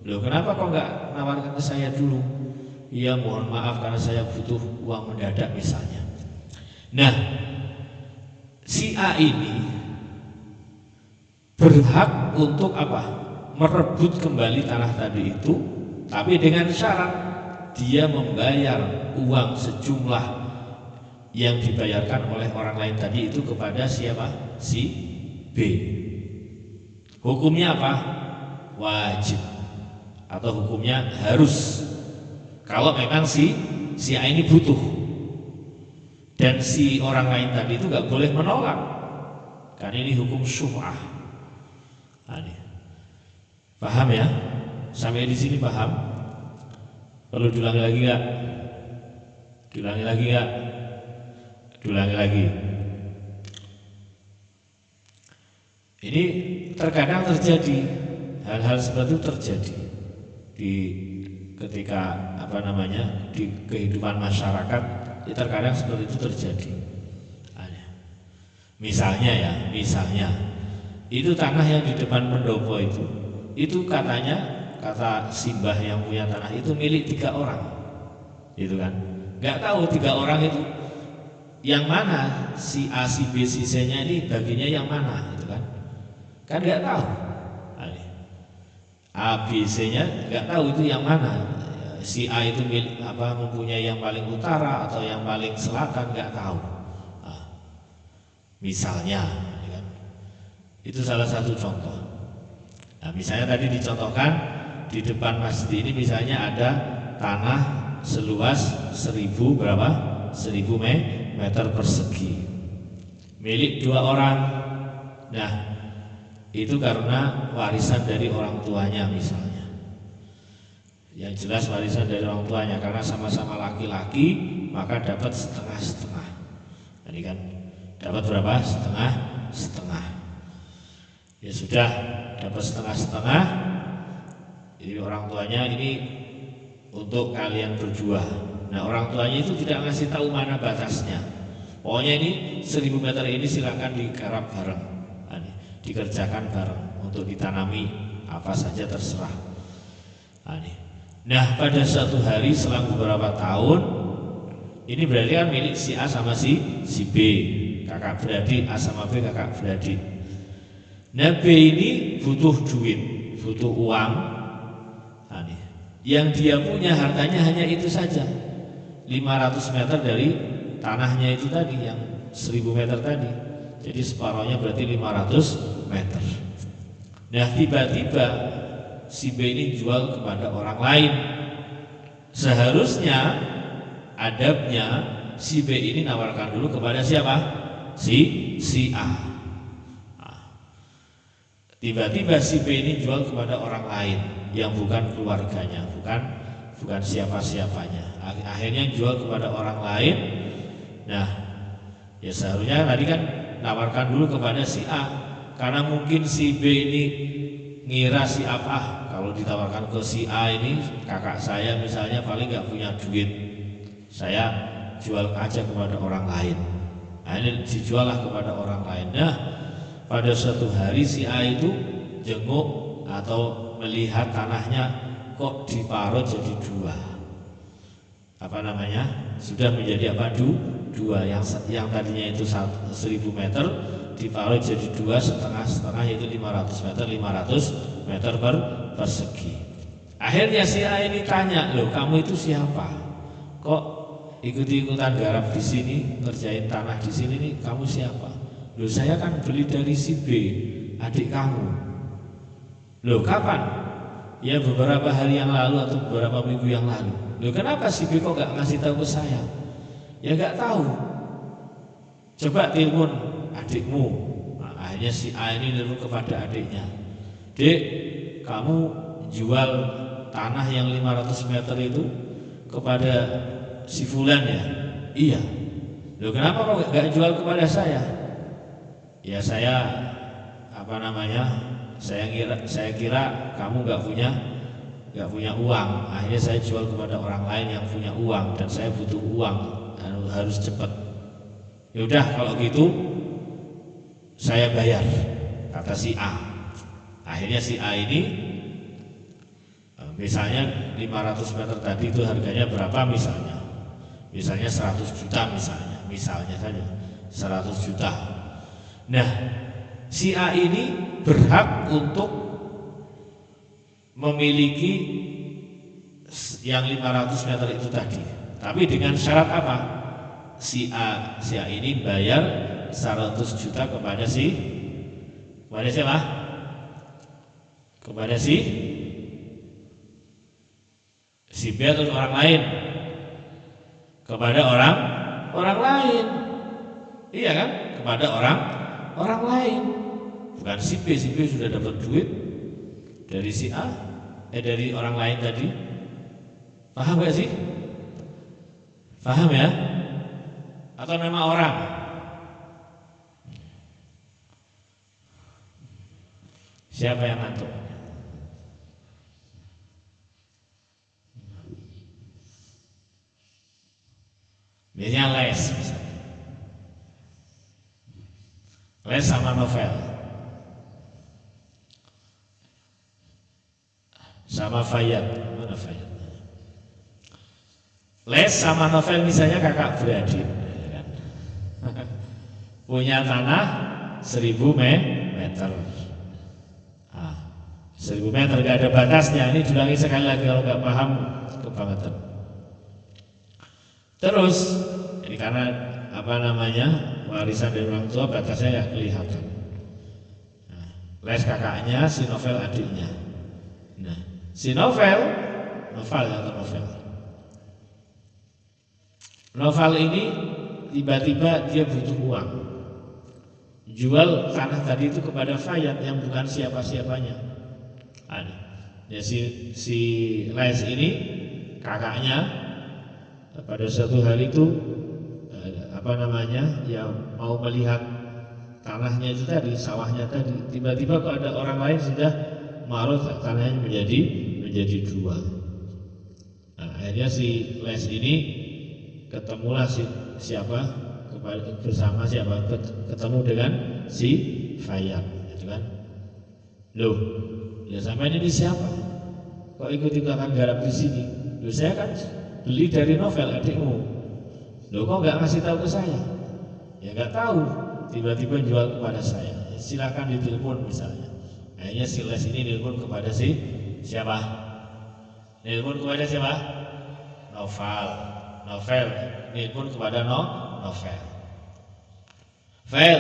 Loh kenapa kok nggak nawarkan ke saya dulu? Iya mohon maaf karena saya butuh uang mendadak misalnya. Nah, si A ini berhak untuk apa? Merebut kembali tanah tadi itu, tapi dengan syarat dia membayar uang sejumlah yang dibayarkan oleh orang lain tadi itu kepada siapa? Si B. Hukumnya apa? Wajib atau hukumnya harus. Kalau memang si A ini butuh dan si orang lain tadi itu nggak boleh menolak, karena ini hukum syuf'ah. Paham ya? Sampai di sini paham? Perlu diulangi lagi nggak? Diulangi lagi nggak? Diulangi lagi. Ini terkadang terjadi hal-hal seperti itu terjadi di ketika di kehidupan masyarakat. Terkadang seperti itu terjadi. Misalnya itu tanah yang di depan pendopo itu katanya, kata simbah yang punya tanah itu milik 3 orang, gitu kan? Nggak tahu 3 orang itu yang mana, si A, si B, si C-nya ini baginya yang mana, gitu kan? Kan nggak tahu. A, B, C-nya nggak tahu itu yang mana. Si A itu mempunyai yang paling utara atau yang paling selatan, nggak tahu. Misalnya, ya kan? Itu salah satu contoh. Nah, misalnya tadi dicontohkan di depan masjid ini misalnya ada tanah seluas 1000 meter persegi milik 2 orang. Nah, itu karena warisan dari orang tuanya misalnya. Yang jelas warisan dari orang tuanya, karena sama-sama laki-laki maka dapat setengah-setengah. Jadi kan dapat berapa? Setengah. Ya sudah, dapat setengah-setengah. Jadi orang tuanya ini untuk kalian berdua. Nah, orang tuanya itu tidak ngasih tahu mana batasnya. Pokoknya ini 1000 meter ini silakan digarap bareng, dikerjakan bareng untuk ditanami apa saja terserah. Nah, pada suatu hari selang beberapa tahun, ini berarti kan milik si A sama si B, kakak beradik. A sama B kakak beradik. Nah, B ini butuh duit, butuh uang. Yang dia punya hartanya hanya itu saja, 500 meter dari tanahnya itu tadi, yang 1000 meter tadi. Jadi separuhnya berarti 500 meter. Nah, tiba-tiba si B ini jual kepada orang lain. Seharusnya adabnya si B ini nawarkan dulu kepada siapa? Si A. Tiba-tiba si B ini jual kepada orang lain yang bukan keluarganya, bukan siapa-siapanya. Akhirnya jual kepada orang lain. Nah, ya seharusnya tadi kan nawarkan dulu kepada si A, karena mungkin si B ini ngira si A, kalau ditawarkan ke si A ini kakak saya misalnya paling nggak punya duit, saya jual aja kepada orang lain. Nah, ini dijuallah kepada orang lain. Nah, pada suatu hari si A itu jenguk atau melihat tanahnya kok diparut jadi 2. Sudah menjadi dua, yang tadinya itu 1000 meter diparut jadi 2, setengah yaitu 500 meter persegi. Akhirnya si A ini tanya, loh kamu itu siapa? Kok ikut-ikutan garap di sini, ngerjain tanah di sini nih, kamu siapa? Loh saya kan beli dari si B, adik kamu. Loh kapan? Ya beberapa hari yang lalu atau beberapa minggu yang lalu. Loh kenapa si B kok gak ngasih tahu ke saya? Ya gak tahu. Coba telepon adikmu. Nah, akhirnya si A ini telepon kepada adiknya. Dek, kamu jual tanah yang 500 meter itu kepada si Fulan ya? Iya. Loh kenapa kok gak jual kepada saya? Ya saya saya kira kamu nggak punya uang. Akhirnya saya jual kepada orang lain yang punya uang, dan saya butuh uang, harus cepat. Ya udah kalau gitu saya bayar, kata si A. Akhirnya si A ini Misalnya 500 meter tadi itu harganya berapa misalnya? Misalnya 100 juta misalnya saja 100 juta. Nah, si A ini berhak untuk memiliki yang 500 meter itu tadi. Tapi dengan syarat apa? Si A ini bayar 100 juta kepada siapa? Kepada si B atau orang lain? Kepada orang lain. Iya kan? Kepada orang lain. Bukan si B sudah dapat duit dari si A, dari orang lain tadi. Paham gak sih? Paham ya? Atau nama orang? Siapa yang ngantuk? Biasanya les misalnya. Les sama novel. Sama Fayat. Mana Fayat? Les sama novel misalnya kakak beradik ya kan? Punya tanah 1000 meter. 1000 meter gak ada batasnya. Ini diulangi sekali lagi kalau gak paham kebangetan. Terus ini karena warisan dari orang tua batasnya ya kelihatan. Les kakaknya, si novel adiknya. Nah, si novel ini tiba-tiba dia butuh uang, jual tanah tadi itu kepada Fayat yang bukan siapa-siapanya. Ya, si Les ini kakaknya pada suatu hari itu ya mau melihat tanahnya itu tadi, sawahnya tadi, tiba-tiba kok ada orang lain sudah maruh tanahnya menjadi dua. Nah, akhirnya si Les ini ketemulah ketemu dengan si Fayat, gitu kan? Loh, ya sampai ini siapa? Kok ikut-ikutan garap di sini? Loh, saya kan beli dari novel adikmu. Loh, kok nggak ngasih tahu ke saya? Ya nggak tahu. Tiba-tiba jual kepada saya. Ya, silakan ditelepon misalnya. Akhirnya si Les ini telepon kepada siapa? Telepon kepada siapa? Novel. Telepon kepada novel. Vel,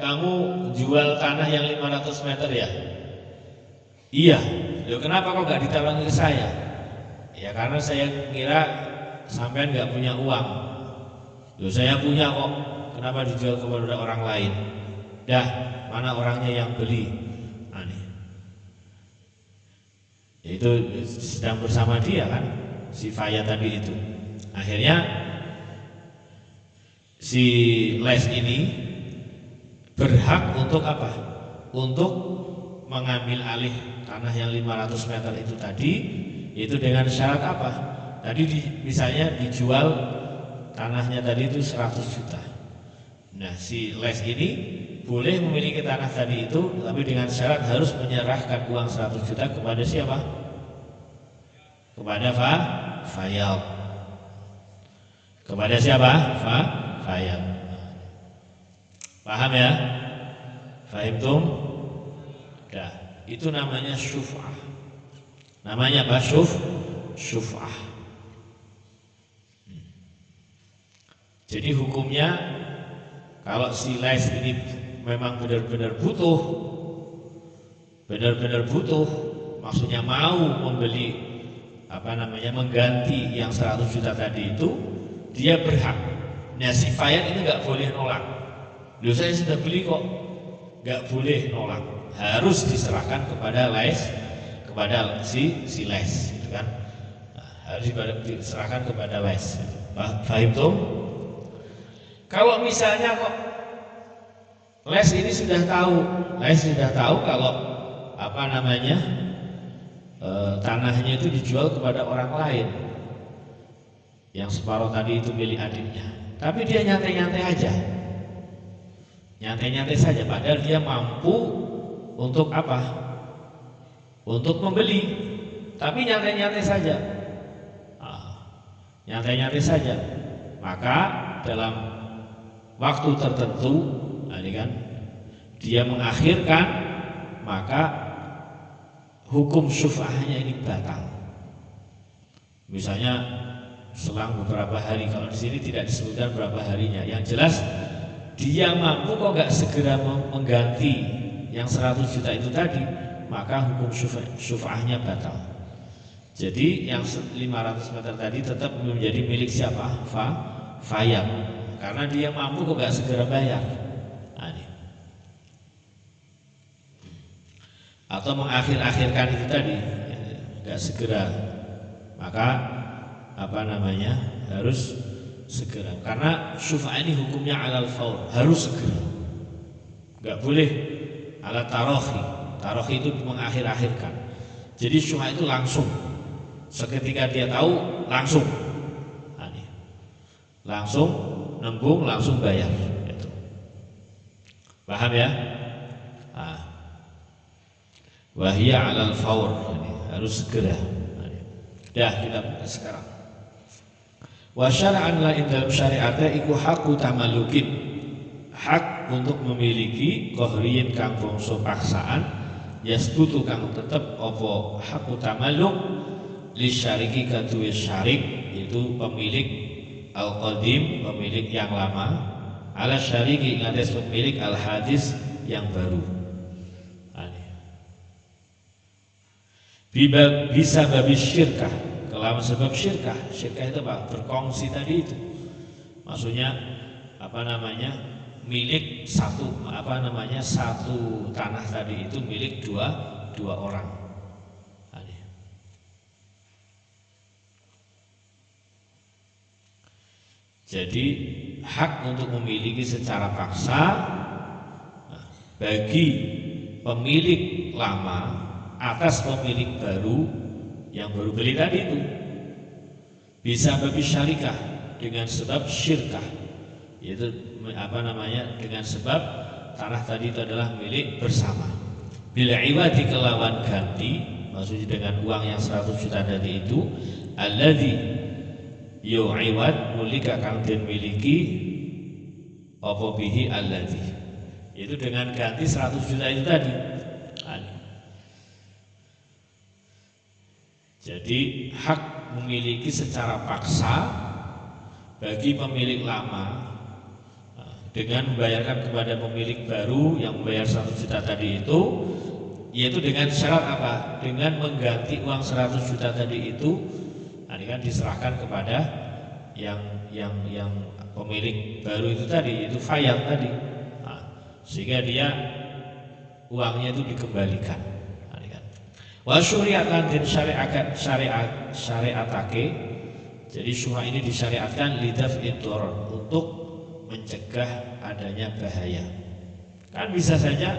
kamu jual tanah yang 500 meter ya? Iya. Loh, kenapa kok nggak ditawarin ke saya? Ya karena saya kira sampean nggak punya uang. Loh, saya punya kok. Kenapa dijual kepada orang lain? Dah, mana orangnya yang beli? Aneh. Itu sedang bersama dia kan, si Fayat tadi itu. Akhirnya si Les ini berhak untuk apa? Untuk mengambil alih tanah yang 500 meter itu tadi, itu dengan syarat apa? Tadi misalnya dijual tanahnya tadi itu 100 juta. Nah, si Les ini boleh memiliki tanah tadi itu, tapi dengan syarat harus menyerahkan uang 100 juta kepada siapa? Kepada Fayat. Kepada siapa? Fayat. Paham ya? Fahimtum? Nah, itu namanya syuf'ah. Namanya apa? Syuf'ah. Jadi hukumnya kalau si Les ini memang benar-benar butuh, maksudnya mau membeli mengganti yang 100 juta tadi itu, dia berhak. Nah, si Fayat ini nggak boleh nolak. Loh, saya sudah beli kok, nggak boleh nolak. Harus diserahkan kepada Les, kepada si Les, gitu kan? Nah, harus diserahkan kepada Les. Paham tuh? Kalau misalnya kok Les ini sudah tahu kalau tanahnya itu dijual kepada orang lain, yang separuh tadi itu milik adiknya, tapi dia nyantai-nyantai saja, padahal dia mampu untuk apa? Untuk membeli. tapi nyantai-nyantai saja. Nyantai-nyantai saja. Maka dalam waktu tertentu, ini kan dia mengakhirkan, maka hukum syuf'ahnya ini batal. Misalnya selang beberapa hari, kalau di sini tidak disebutkan berapa harinya. Yang jelas dia mampu kok nggak segera mengganti yang 100 juta itu tadi, maka hukum syuf'ahnya batal. Jadi yang 500 meter tadi tetap menjadi milik siapa? Fayad. Karena dia mampu kok gak segera bayar. Atau mengakhir-akhirkan itu tadi, gak segera. Maka harus segera. Karena syuf'ah ini hukumnya alal faur, harus segera. Gak boleh ala tarohi. Tarohi itu mengakhir-akhirkan. Jadi syuf'ah itu langsung. Seketika dia tahu langsung nembung, langsung bayar gitu. Paham ya? Wahia alal faur, harus segera. Ya, kita buka sekarang. Wa syara'an la dalam syariatnya iku haqqu tamalukin, hak untuk memiliki kohriyin kang bangsa paksaan, yasbutu kang tetep apa haqqu tamalluk li syariki kaduwe syarik, yaitu pemilik al-qadim, pemilik yang lama, ala syariki ngates pemilik al-hadis yang baru. Bisa babi syirkah, kelawan sebab syirkah. Syirkah itu apa? Berkongsi tadi itu. Maksudnya milik satu satu tanah tadi itu milik dua orang. Jadi hak untuk memiliki secara paksa bagi pemilik lama atas pemilik baru yang baru beli tadi itu, bisa bagi syarikah dengan sebab syirkah, yaitu dengan sebab tanah tadi itu adalah milik bersama. Bila iwadi kelawan ganti, maksudnya dengan uang yang 100 juta tadi itu, alladzi yu'iwad mulika kang den miliki apa bihi alladzi, itu dengan ganti 100 juta itu tadi. Jadi hak memiliki secara paksa bagi pemilik lama dengan membayarkan kepada pemilik baru yang membayar 100 juta tadi itu, yaitu dengan syarat apa? Dengan mengganti uang 100 juta tadi itu, kan diserahkan kepada yang pemilik baru itu tadi, itu fayad tadi, sehingga dia uangnya itu dikembalikan. Wa syuri'atan din syariatake. Jadi syura ini disyariatkan lidaf'id darar, untuk mencegah adanya bahaya. Kan bisa saja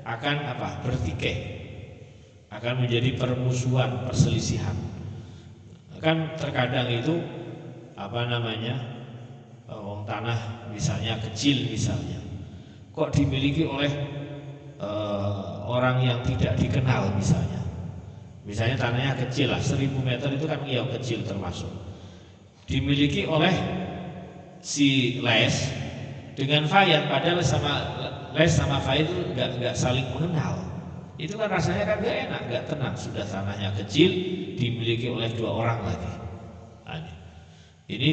akan bertikai, akan menjadi permusuhan, perselisihan. Kan terkadang itu tanah misalnya kecil misalnya, kok dimiliki oleh orang yang tidak dikenal misalnya tanahnya kecil lah, 1000 meter itu kan yang kecil termasuk, dimiliki oleh si Les dengan Fayad, padahal Les sama Fayad itu nggak saling mengenal. Itu kan rasanya kan gak enak, gak tenang. Sudah tanahnya kecil dimiliki oleh 2 orang lagi. Ini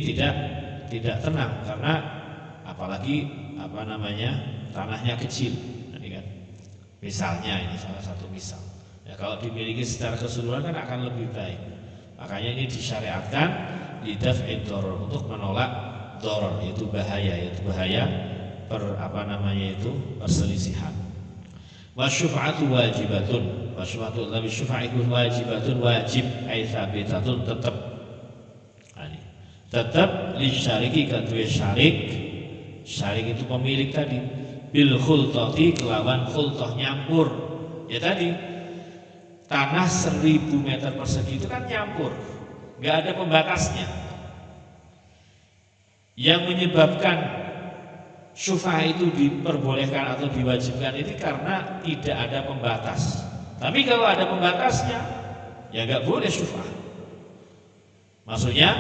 tidak tenang, karena apalagi tanahnya kecil. Misalnya ini salah satu misal. Ya, kalau dimiliki secara keseluruhan kan akan lebih baik. Makanya ini disyariatkan lidaf'id darar, untuk menolak darar, yaitu bahaya perselisihan. Wasyuf'atu wajibatun, wasyuf'atu tapi syuf'atu wajibatun, wajib ai tsabitatun, tetap li syariki kadue syarik itu pemilik tadi, bil khultati kelawan khultah nyampur. Ya tadi tanah 1000 meter persegi itu kan nyampur, nggak ada pembatasnya. Yang menyebabkan syuf'ah itu diperbolehkan atau diwajibkan ini karena tidak ada pembatas. Tapi kalau ada pembatasnya, ya nggak boleh syuf'ah. Maksudnya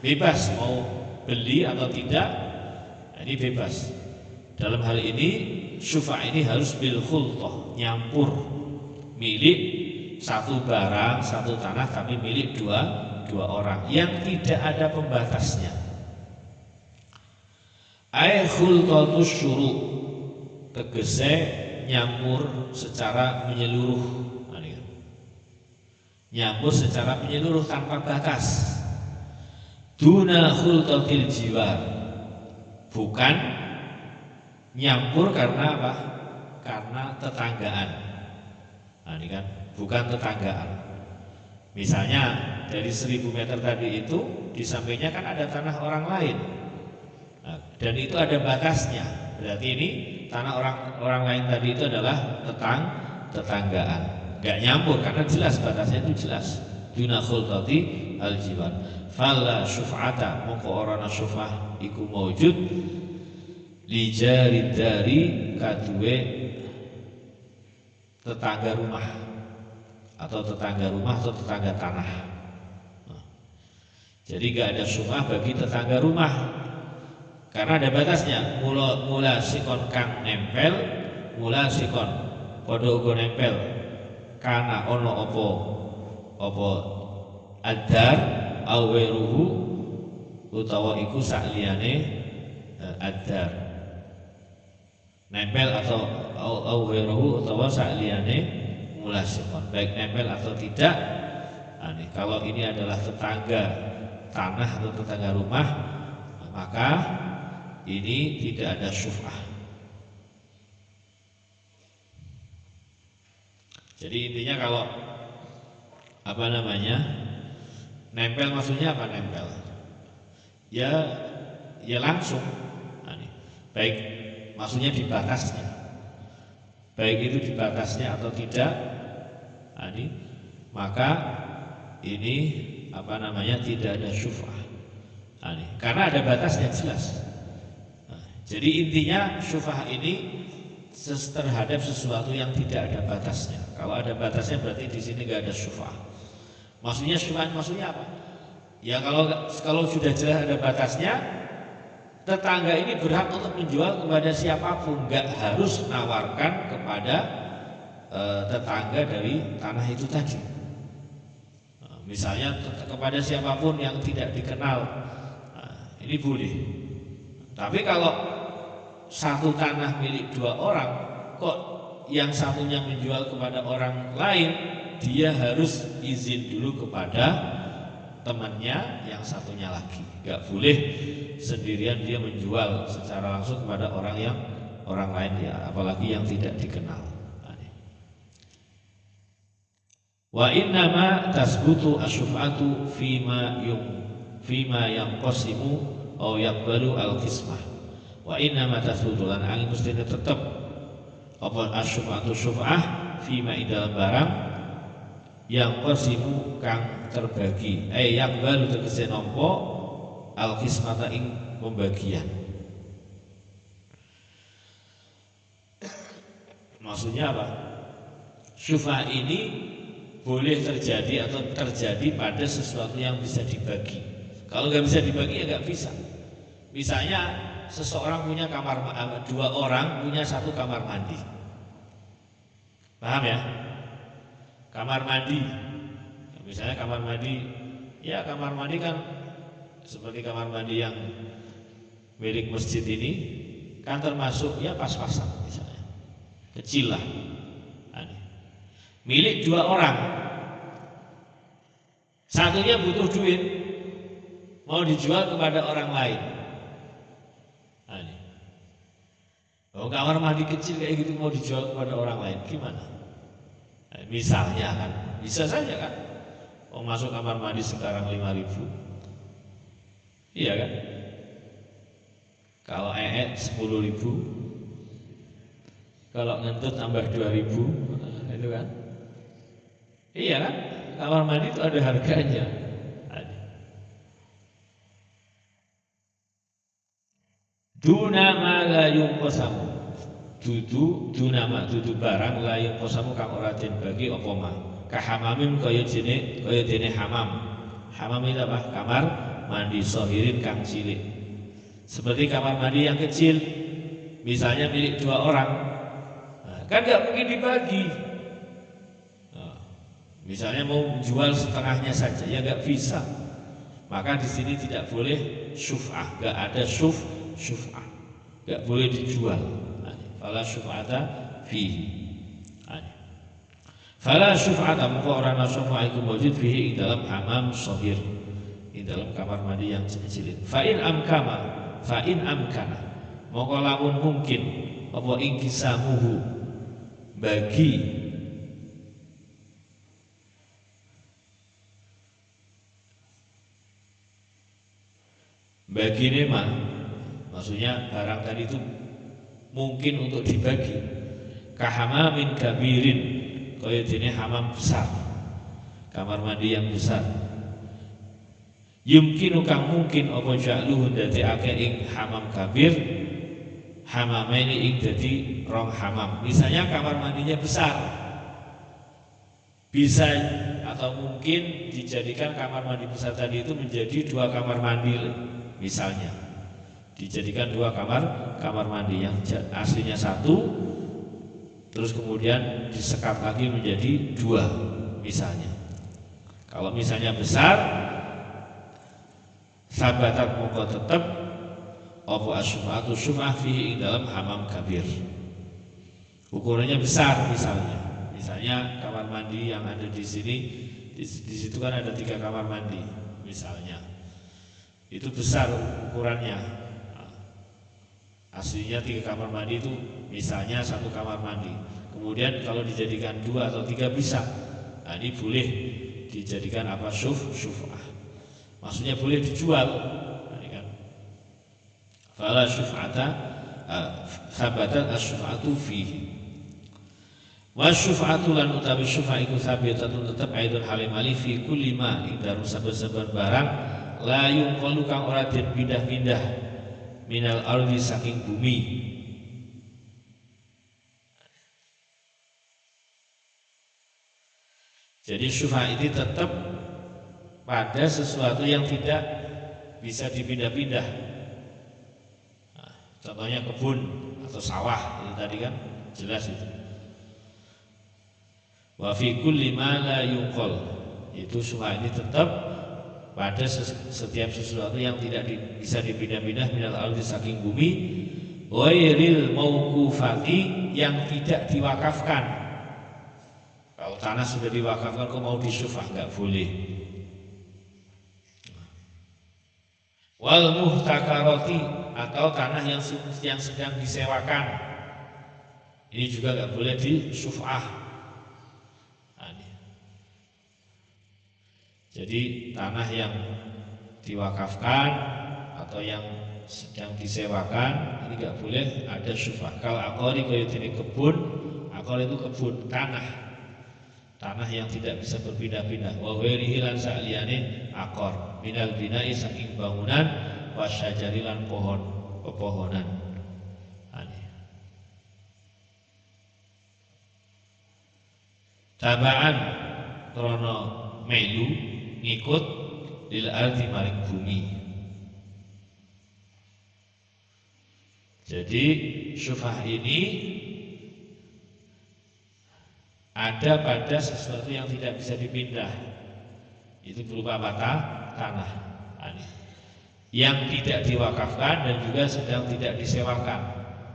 bebas mau beli atau tidak, ini bebas. Dalam hal ini syuf'ah ini harus bil khulthah, nyampur, milik satu barang, satu tanah, tapi milik dua orang yang tidak ada pembatasnya. Ai khultatus syuru', tegese nyampur secara menyeluruh. Nyampur secara menyeluruh tanpa batas. Duna khultatil jiwar, bukan nyampur karena apa? Karena tetanggaan. Nah, ini kan bukan tetanggaan. Misalnya dari 1000 meter tadi itu di sampingnya kan ada tanah orang lain. Nah, dan itu ada batasnya. Berarti ini tanah orang lain tadi itu adalah tetanggaan. Gak nyampur karena jelas batasnya itu jelas. Duna khultati al-jiwar. Fala syuf'ata, mongko orana syuf'ah iku maujud li jari dari kaduwe tetangga rumah atau tetangga tanah. Nah, jadi gak ada syuf'ah bagi tetangga rumah karena ada batasnya. Mula sikon kang nempel, mula sikon podo ugo nempel. Karena ono opo adar aweruhu utawa iku sakliyane adar nempel atau aweruhu utawa sakliyane mulasikon, baik nempel atau tidak. Nah, kalau ini adalah tetangga tanah atau tetangga rumah, maka ini tidak ada syuf'ah. Jadi intinya kalau nempel, maksudnya apa nempel? Ya langsung. Nah, baik maksudnya di batasnya. Baik itu di batasnya atau tidak. Nah, maka ini tidak ada syuf'ah. Nah, karena ada batasnya jelas. Nah, jadi intinya syuf'ah ini terhadap sesuatu yang tidak ada batasnya. Kalau ada batasnya berarti di sini nggak ada syuf'ah. Maksudnya syuf'ah maksudnya apa? Ya kalau sudah jelas ada batasnya, tetangga ini berhak untuk menjual kepada siapapun, nggak harus menawarkan kepada tetangga dari tanah itu tadi. Misalnya kepada siapapun yang tidak dikenal, ini boleh. Tapi kalau satu tanah milik dua orang, kok yang satunya menjual kepada orang lain, dia harus izin dulu kepada temannya yang satunya lagi. Gak boleh sendirian dia menjual secara langsung kepada orang lain ya, apalagi yang tidak dikenal. Wa innama tasbutu asyuf'atu fima yanqasimu aw yaqbalu al-qismah. Wa innama tasbutu lan angin mestine tetep apa asyuf'atu syuf'ah fima dalam barang yang qasimu kang terbagi. Yaqbalu tegese nampa al-qismata ing pembagian. Maksudnya apa? Syuf'ah ini boleh terjadi atau terjadi pada sesuatu yang bisa dibagi. Kalau nggak bisa dibagi ya nggak bisa. Misalnya seseorang punya dua orang punya satu kamar mandi. Paham ya? Kamar mandi. Misalnya kamar mandi kan seperti kamar mandi yang milik masjid ini kan termasuk ya pas-pasan misalnya. Kecil lah. Milik dua orang, satunya butuh duit, mau dijual kepada orang lain. Kalau kamar mandi kecil kayak gitu mau dijual kepada orang lain, gimana? Misalnya kan, bisa saja kan? Mau masuk kamar mandi sekarang 5.000, iya kan? Kalau 10.000, kalau ngentut tambah 2.000, itu kan? Iya kan? Kamar mandi itu ada harganya. Duna ma la yunqasamu. Dudu barang la yunqasamu kang ora den bagi apa ma. Kahamamim kaya dene hamam. Hamam itu apa? Kamar mandi sohirin kang cilik. Seperti kamar mandi yang kecil, misalnya milik 2 orang, nah, kan nggak mungkin dibagi. Nah, misalnya mau jual setengahnya saja, ya nggak bisa. Maka di sini tidak boleh syuf'ah, nggak ada syuf'ah, nggak boleh dijual. Fala syuf'ata fihi. Fala syuf'ata maka orang syuf'ah iku wujud fihi ing dalam hamam sohir, ing dalam kamar mandi yang kecil. Fa in amkana maka lamun mungkin apa ingkisamuhu bagi nema, maksudnya barang tadi itu mungkin untuk dibagi. Kahamamin kabirin kaya dene hamam besar, kamar mandi yang besar. Yumkinu kang mungkin apa ja'luhu dadekake ing hamam kabir hamamaini ing dadi 2 hamam. Misalnya kamar mandinya besar, bisa atau mungkin dijadikan kamar mandi besar tadi itu menjadi 2 kamar mandi. Misalnya dijadikan 2 kamar mandi yang aslinya 1, terus kemudian disekat lagi menjadi 2 misalnya. Kalau misalnya besar, sabatat mongko tetap apa asyufa'atu syuf'ah fihi dalam hamam kabir. Ukurannya besar misalnya kamar mandi yang ada di sini, di situ kan ada 3 kamar mandi misalnya. Itu besar ukurannya. Aslinya 3 kamar mandi itu misalnya 1 kamar mandi. Kemudian kalau dijadikan 2 atau 3 bisa. Nah, ini boleh dijadikan apa? Syuf'ah. Maksudnya boleh dijual. Ini kan. Fala syuf'ata sabatat asyuf'atu fihi. Wa syuf'atu lan utawi syuf'ah iku sabitatun tetep aidun halimali fi kulli ma ing dalam saben-saben barang la yungqalu kang ora den pindah-pindah minal ardi saking bumi. Jadi syuf'ah ini tetap pada sesuatu yang tidak bisa dipindah-pindah. Nah, contohnya kebun atau sawah itu tadi kan jelas itu. Wa fi kulli ma la yunqal, itu syuf'ah ini tetap pada setiap sesuatu yang tidak bisa dipindah-pindah minal ardi saking bumi, ghairil mauqufati, yang tidak diwakafkan. Kalau tanah sudah diwakafkan kok mau disyuf'ah enggak boleh. Wal muhtakarati, atau tanah yang sedang disewakan, ini juga enggak boleh disyuf'ah. Jadi tanah yang diwakafkan atau yang sedang disewakan ini enggak boleh ada syuf'ah. Kalau aqari kaya dene kebun, aqar itu kebun, tanah yang tidak bisa berpindah-pindah. Wa ghairihi lan sa'liyane aqar minal bina'i saking bangunan wa syajari lan pepohonan. Tabaan krono melu ngikut lil ardi maring bumi. Jadi syuf'ah ini ada pada sesuatu yang tidak bisa dipindah. Itu berupa tanah. Yang tidak diwakafkan dan juga sedang tidak disewakan.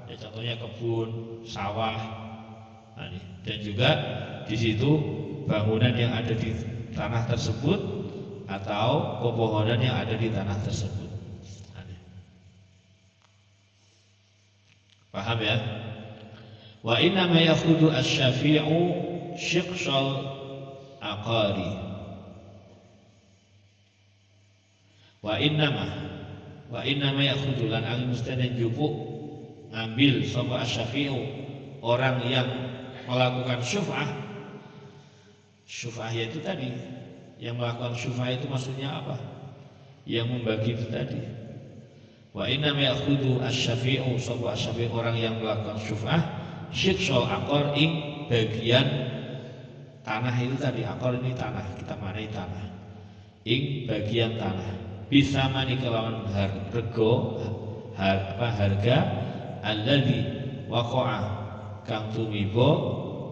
Ya, contohnya kebun, sawah. Dan juga di situ bangunan yang ada di tanah tersebut atau pepohonan yang ada di tanah tersebut. Paham ya? Wa inna ma yakhudhu asy-syafi'u syiqsal aqari. Wa inna ma yakhudhu lan ang mustana jupuk ngambil sapa asy-syafi'u, orang yang melakukan syuf'ah. Syuf'ah itu tadi, yang melakukan syuf'ah itu maksudnya apa? Yang membagi itu tadi. Wa inna ma yakhudhu asy-syafi'u sapa asy-syafi'u, orang yang melakukan syuf'ah syiqsal aqar ing bagian tanah itu tadi, akor ini tanah, kita manai tanah. Ing bagian tanah. Bisa mani kelawan rego harga alladzi waqa'a kang tumibo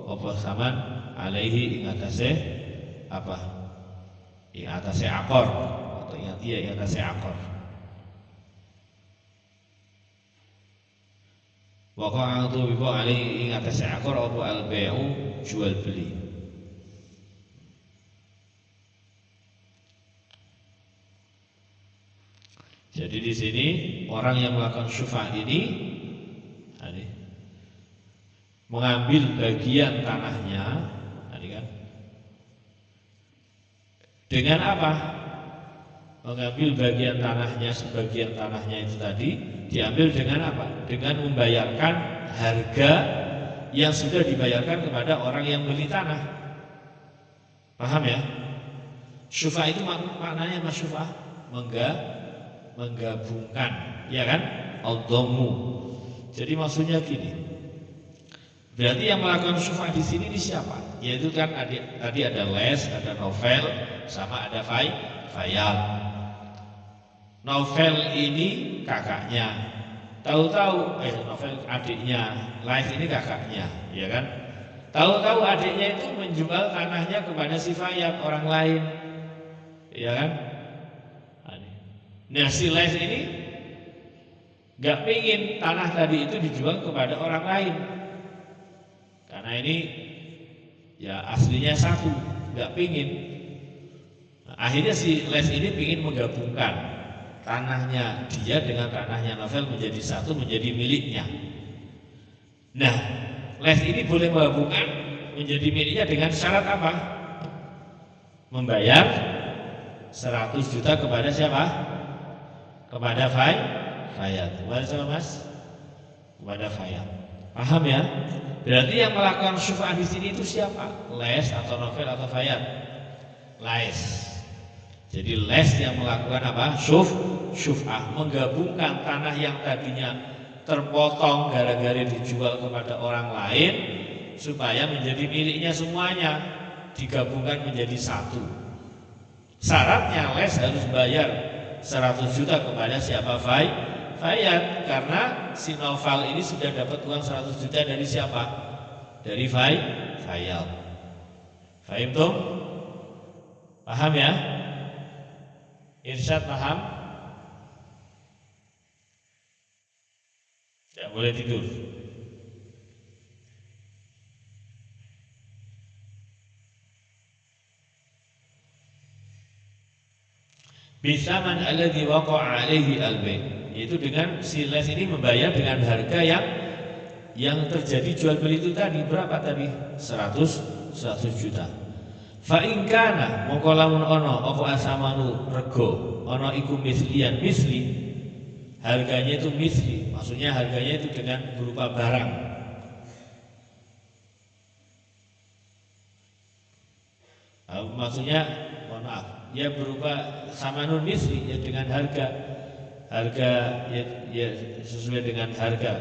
apa saman alaihi ing atase apa? Ing atase akor atau ing atase akor. Waqa'a tumibo alaihi ing atase akor apa al-bai'u jual beli. Jadi di sini orang yang melakukan syuf'ah ini mengambil bagian tanahnya tadi kan. Dengan apa? Mengambil bagian tanahnya, sebagian tanahnya itu tadi diambil dengan apa? Dengan membayarkan harga yang sudah dibayarkan kepada orang yang beli tanah. Paham ya? Syuf'ah itu maknanya mas syuf'ah menggabungkan, ya kan? Al-dhammu. Jadi maksudnya gini. Berarti yang melakukan syuf'ah di sini ini siapa? Yaitu kan tadi ada Les, ada Novel, sama ada Fayal. Novel ini kakaknya. Tahu-tahu Novel adiknya, Les ini kakaknya, ya kan? Tahu-tahu adiknya itu menjual tanahnya kepada si Fayal, orang lain. Ya kan? Nah si Les ini gak pingin tanah tadi itu dijual kepada orang lain, karena ini ya aslinya satu, gak pingin. Nah, akhirnya si Les ini pingin menggabungkan tanahnya dia dengan tanahnya Novel menjadi satu, menjadi miliknya. Nah Les ini boleh menggabungkan menjadi miliknya dengan syarat apa? Membayar 100 juta kepada siapa? Kepada Fayal. Kepada siapa mas? Kepada Fayal. Paham ya? Berarti yang melakukan syuf'ah di sini itu siapa? Les atau Novel atau Fayal? Les. Jadi Les yang melakukan apa? Syuf'ah, menggabungkan tanah yang tadinya terpotong gara-gara dijual kepada orang lain supaya menjadi miliknya semuanya, digabungkan menjadi satu. Syaratnya Les harus bayar 100 juta kepada siapa? Fayal. Karena si Novel ini sudah dapat uang 100 juta dari siapa? Dari Fayal. Fahim tuh? Paham ya? Irsyad paham? Tidak boleh tidur. Bisaman alladzi waqa'a alaihi al-bai', yaitu dengan si Les ini membayar dengan harga yang terjadi jual beli itu tadi. Berapa tadi? 100 juta. Fa in kana mongko lamun ana apa asamanu rego ana iku mislian, misli harganya itu misli, maksudnya harganya itu dengan berupa barang. Maksudnya mohon maaf, ya berupa samanun misli, ya dengan harga ya sesuai dengan harga,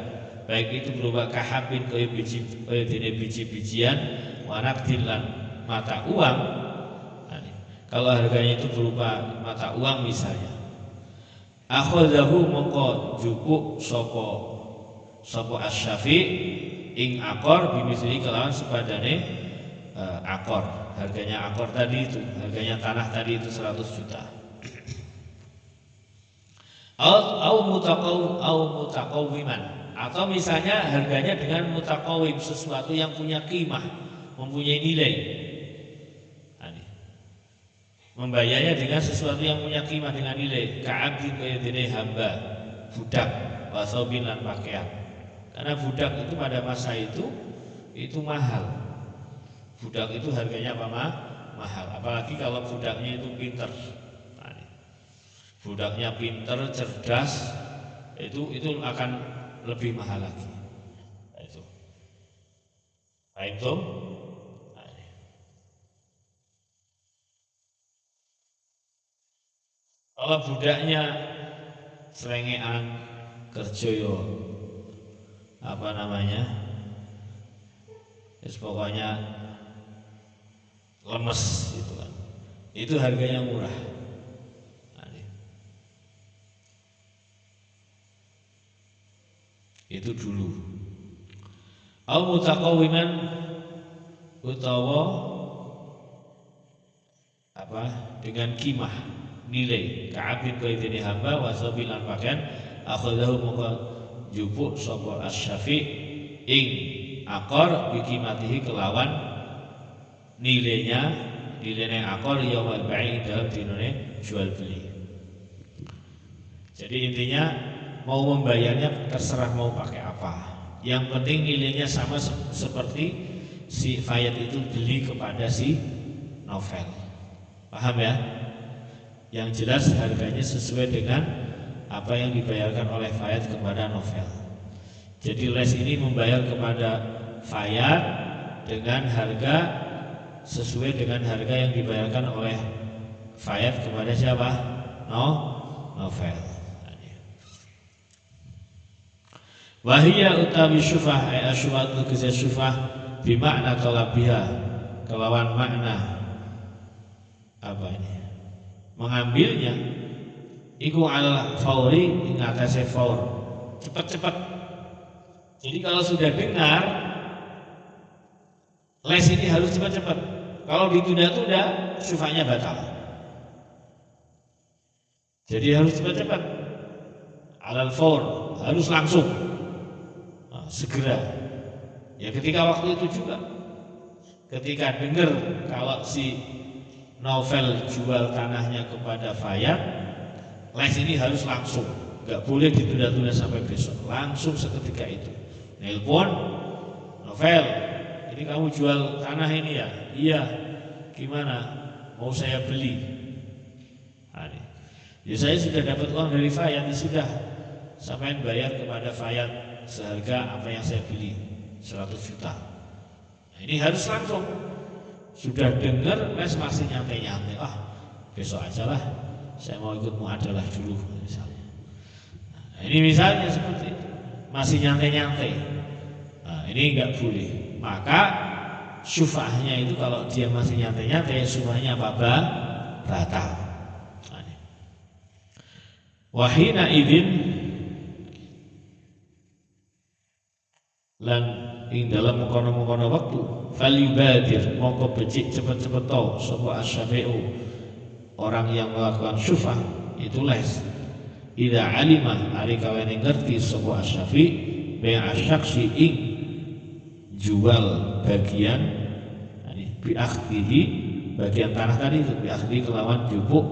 baik itu berupa kahabin kaya biji-bijian, wanakdin lan mata uang. Nah, kalau harganya itu berupa mata uang misalnya, akhadhahu mongko jupuk sapa asy-syafi ing akor bimisli kelawan sepadane akor. Harganya akor tadi itu, harganya tanah tadi itu 100 juta. Au mutaqawwiman, atau misalnya harganya dengan mutaqawwim, sesuatu yang punya qimah, mempunyai nilai. Membayarnya dengan sesuatu yang punya qimah, dengan nilai. Ka'abdi kaya hamba, budak, wasobin lan pakaian. Karena budak itu pada masa itu mahal. Budak itu harganya apa mahal, apalagi kalau budaknya itu pinter. Budaknya pinter, cerdas, itu akan lebih mahal lagi. Itu. Baik tuh. Kalau budaknya serengean, kerja yo apa namanya? Pokoknya lemes gitu kan. Itu harganya murah. Itu dulu. Au mutaqawiman utawa apa dengan kimah nilai ka'abin kaitini hamba wasabil lan pakaian akhadahu maka jupuk sapa asy-Syafi' ing akor bikimatihi kelawan nilainya akor yaumul bai' dalam dinane jual beli. Jadi intinya mau membayarnya terserah mau pakai apa. Yang penting nilainya sama seperti si Fayad itu beli kepada si Novel. Paham ya? Yang jelas harganya sesuai dengan apa yang dibayarkan oleh Fayad kepada Novel. Jadi les ini membayar kepada Fayad dengan harga sesuai dengan harga yang dibayarkan oleh Fayad kepada siapa? Novel. Wahia utawi syufah ay asyuatu kisah syufah bimakna talabiha kelawan makna apa ini mengambilnya iku al fauri ing atase faur cepat-cepat. Jadi kalau sudah dengar les ini harus cepat-cepat. Kalau ditunda-tunda syufahnya batal. Jadi harus cepat-cepat. Alal faur harus langsung. Segera ya ketika waktu itu juga ketika dengar kalau si Novel jual tanahnya kepada Fayad, les ini harus langsung, nggak boleh ditunda-tunda sampai besok, langsung seketika itu nelpon Novel, ini kamu jual tanah ini ya? Iya. Gimana? Mau saya beli? Ya saya sudah dapat uang dari Fayad, sudah sampai bayar kepada Fayad seharga apa yang saya beli 100 juta. Nah, ini harus langsung. Sudah dengar les masih nyantai-nyantai. Besok aja lah. Saya mau ikut muadalah dulu misalnya. Nah, ini misalnya seperti itu. Masih nyantai-nyantai. Nah, ini enggak boleh. Maka syufahnya itu kalau dia masih nyantai-nyantai, syufahnya apa? Batal. Wahina idin lan ing dalam mengkono-mengkono waktu falyubadir mongko becik cepet-cepet tau sapa asy-Syafi'u orang yang melakukan syufah itu les idza alima ari kawene ngerti sapa asy-Syafi' bi asyaksi ing jual bagian bi akhdihi bagian tanah tadi itu bi akhdi kelawan jupuk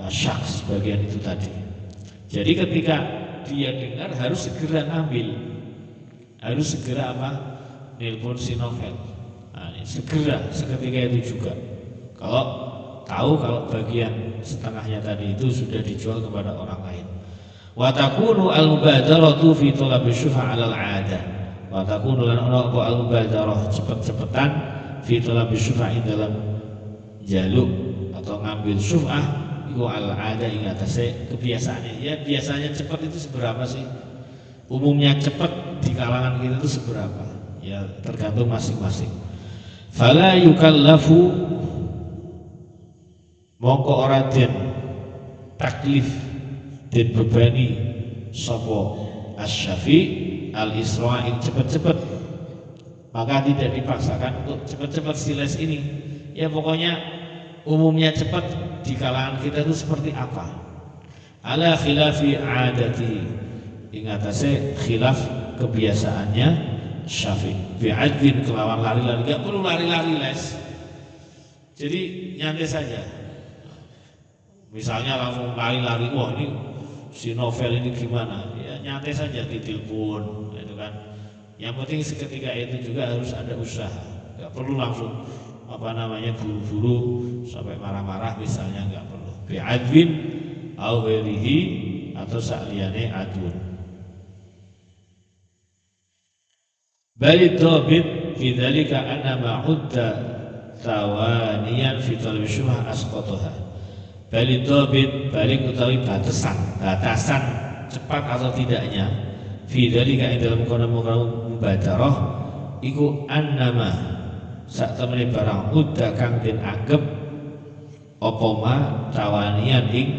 asyaks bagian itu tadi. Jadi ketika dia dengar harus segera ngambil. Harus segera apa? Nelpon si Novel. Nah, segera seketika itu juga. Kalau tahu kalau bagian setengahnya tadi itu sudah dijual kepada orang lain. Wa takunu al-mubadaratu fi talabi syuf'a 'ala al-'adah. Wa takunu lan ana apa al-mubadarah cepet-cepetan fi talabi syuf'a dalam jaluk atau ngambil syuf'ah iku al-'adah ing atase kebiasaannya. Ya biasanya cepat itu seberapa sih? Umumnya cepat di kalangan kita itu seberapa? Ya tergantung masing-masing. Fala yukallafu mongko ora den taklif den bebani sapa asy-Syafi' al-Isra'il cepet-cepet. Maka tidak dipaksakan untuk cepet-cepet siles ini. Ya pokoknya umumnya cepat di kalangan kita itu seperti apa? Ala khilafi adati ingatase khilaf kebiasaannya Syafi' bi'adwin kelawan lari-lari, gak perlu lari-lari les. Jadi nyantai saja. Misalnya langsung lari-lari, wah ini si Novel ini gimana? Ya nyantai saja ditelepon, itu kan. Yang penting seketika itu juga harus ada usaha. Gak perlu langsung buru-buru sampai marah-marah misalnya, gak perlu. Bi'adwin au ghairihi atau sa'liyane adun. Balik dhabit fi dzalika anna ma udda tawaniyan fi talab syubhah asqataha. Balik dhabit balik utawi batasan cepat atau tidaknya fi dzalika dalam kono mubadarah iku annama sak temene barang udah kang den anggep apa ma tawanian ing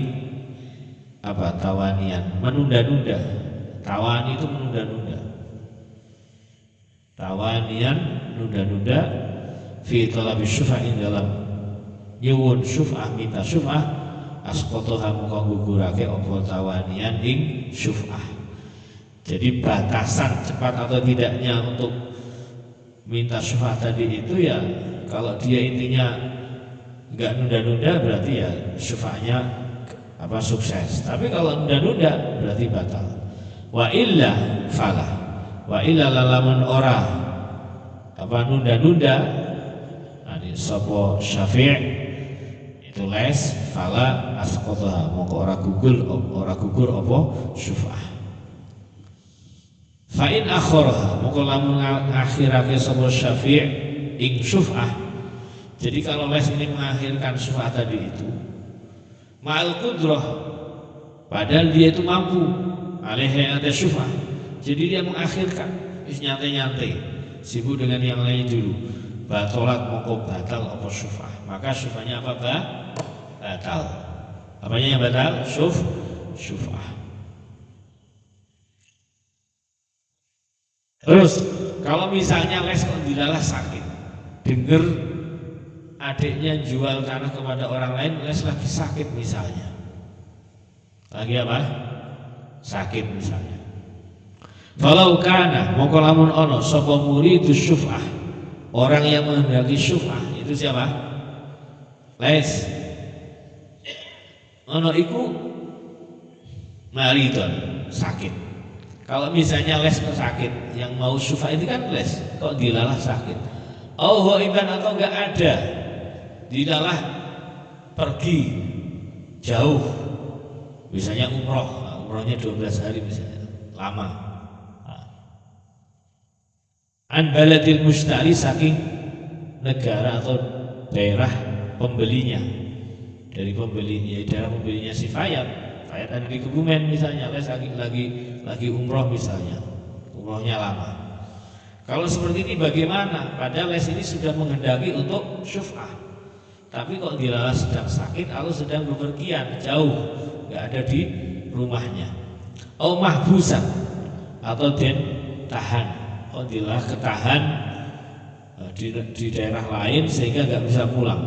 apa tawanian menunda-nunda. Tawani itu menunda-nunda. Tawanian nunda-nunda fi talabi syufa'in dalam nyuwun syuf'ah minta syuf'ah asqataha muka gugurake apa tawanian ing syuf'ah. Jadi batasan cepat atau tidaknya untuk minta syuf'ah tadi itu ya kalau dia intinya enggak nunda-nunda berarti ya syuf'ahnya apa sukses. Tapi kalau nunda-nunda berarti batal. Wa illa falah. Wa illa lalamun ora apa nunda-nunda ani sapa syafi' itu les fala asqataha mongko ora gugur apa syuf'ah. Fa in akharaha mongko lamun ngakhirake sapa syafi' ing syuf'ah. Jadi kalau les ini mengakhirkan syuf'ah tadi itu ma'al qudrah padahal dia itu mampu alaihi ada syuf'ah. Jadi dia mengakhirkan nyantai-nyantai sibuk dengan yang lain dulu. Batalat mongko batal apa syuf'ah. Maka syuf'ahnya apa batal. Apanya yang batal? Syuf'ah. Terus kalau misalnya les kok dilalah sakit, dengar adiknya jual tanah kepada orang lain, les lagi sakit misalnya. Lagi apa? Sakit misalnya. Falau kana mongko lamun ono sapa muridus syuf'ah, orang yang menghendaki syuf'ah itu siapa? Les. Ono iku maridon sakit. Kalau misalnya les kok sakit, yang mau syuf'ah itu kan les, kok dilalah sakit. Oh iban atau enggak ada, dilalah pergi jauh, misalnya umrohnya 12 hari misalnya, lama. An baladil mustari saking negara atau daerah pembelinya, dari pembelinya daerah pembelinya si Fayat ada di Kebumen misalnya, les lagi umroh misalnya, umrohnya lama. Kalau seperti ini bagaimana? Padahal les ini sudah menghendaki untuk syuf'ah, tapi kok dilalah sedang sakit atau sedang bepergian jauh, nggak ada di rumahnya. Oh mahbusan atau den tahan. Oh dilalah ketahan di daerah lain sehingga nggak bisa pulang.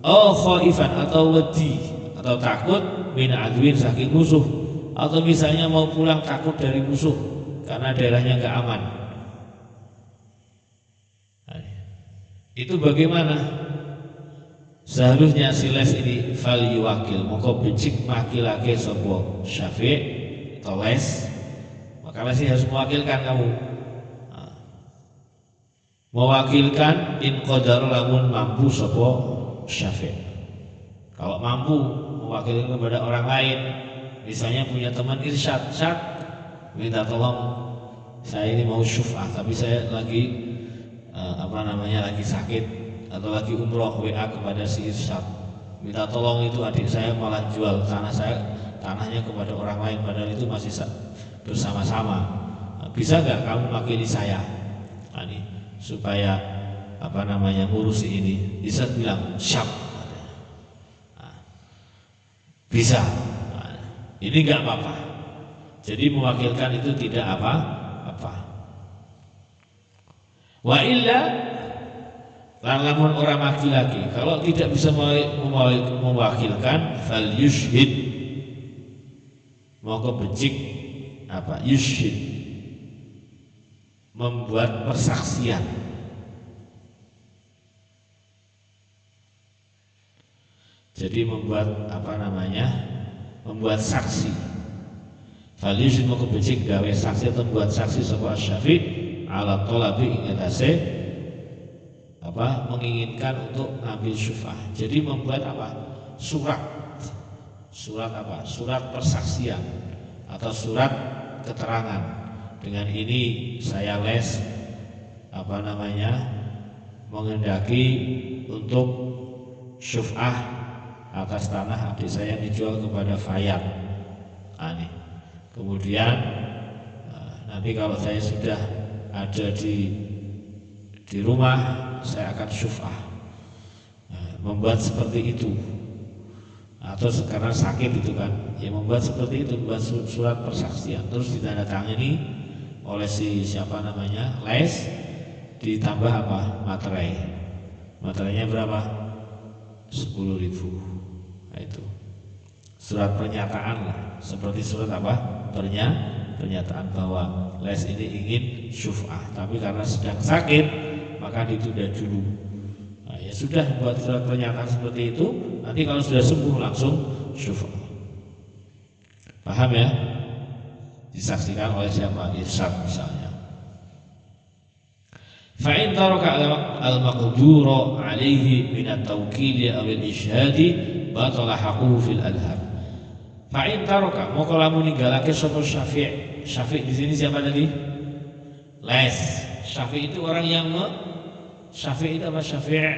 Oh khaifan atau wedi atau takut min adwin saking musuh, atau misalnya mau pulang takut dari musuh karena daerahnya nggak aman. Itu bagaimana? Seharusnya si les ini fal yuwakil mongko becik makilake sapa syafi' atau les, maka les harus mewakilkan kamu. Mewakilkan in qadar lamun mampu sapa syafi'. Kalau mampu mewakilkan kepada orang lain, misalnya punya teman irsyad, minta tolong saya ini mau syuf'ah tapi saya lagi lagi sakit atau lagi umroh, WA kepada si irsyad, minta tolong itu adik saya malah jual tanahnya kepada orang lain padahal itu masih bersama-sama. Bisa nggak kamu makili saya? Supaya ngurusi ini. Bisa bilang syap, bisa. Ini nggak apa-apa. Jadi mewakilkan itu tidak apa-apa. Wa illa lamun orang laki-laki kalau tidak bisa mewakilkan fal yushhid maka becik yushhid membuat persaksian. Jadi membuat membuat saksi. Fal yushhid maka becik gawe saksi atau membuat saksi sapa syafi' ala talabi ing atase menginginkan untuk ngambil syuf'ah. Jadi membuat surat persaksian atau surat keterangan. Dengan ini saya les menghendaki untuk syuf'ah atas tanah adik saya dijual kepada Fayat. Kemudian nanti kalau saya sudah ada di di rumah saya akan syuf'ah. Nah, membuat seperti itu. Atau sekarang sakit itu kan, ya membuat seperti itu, membuat surat persaksian terus ditandatangani oleh si siapa namanya, les, ditambah apa? Materai. Materainya berapa? 10.000. Nah, itu surat pernyataan lah, seperti surat apa? Pernyataan bahwa les ini ingin syuf'ah, tapi karena sedang sakit maka ditunda dulu. Nah, ya sudah, buat surat pernyataan seperti itu, nanti kalau sudah sembuh langsung syuf'ah. Paham ya? Disaksikan oleh siapa? Irsyad misalnya. Fa'in taraka al-maqdura alaihi min at-tawkili aw al-ishhadi batala haquhu fil adhar. Fa'in taraka, mau kalau meninggalake sapa Syafi'. Syafi' di sini siapa tadi? Les. Syafi' itu orang yang Syafi' itu apa? Syafi'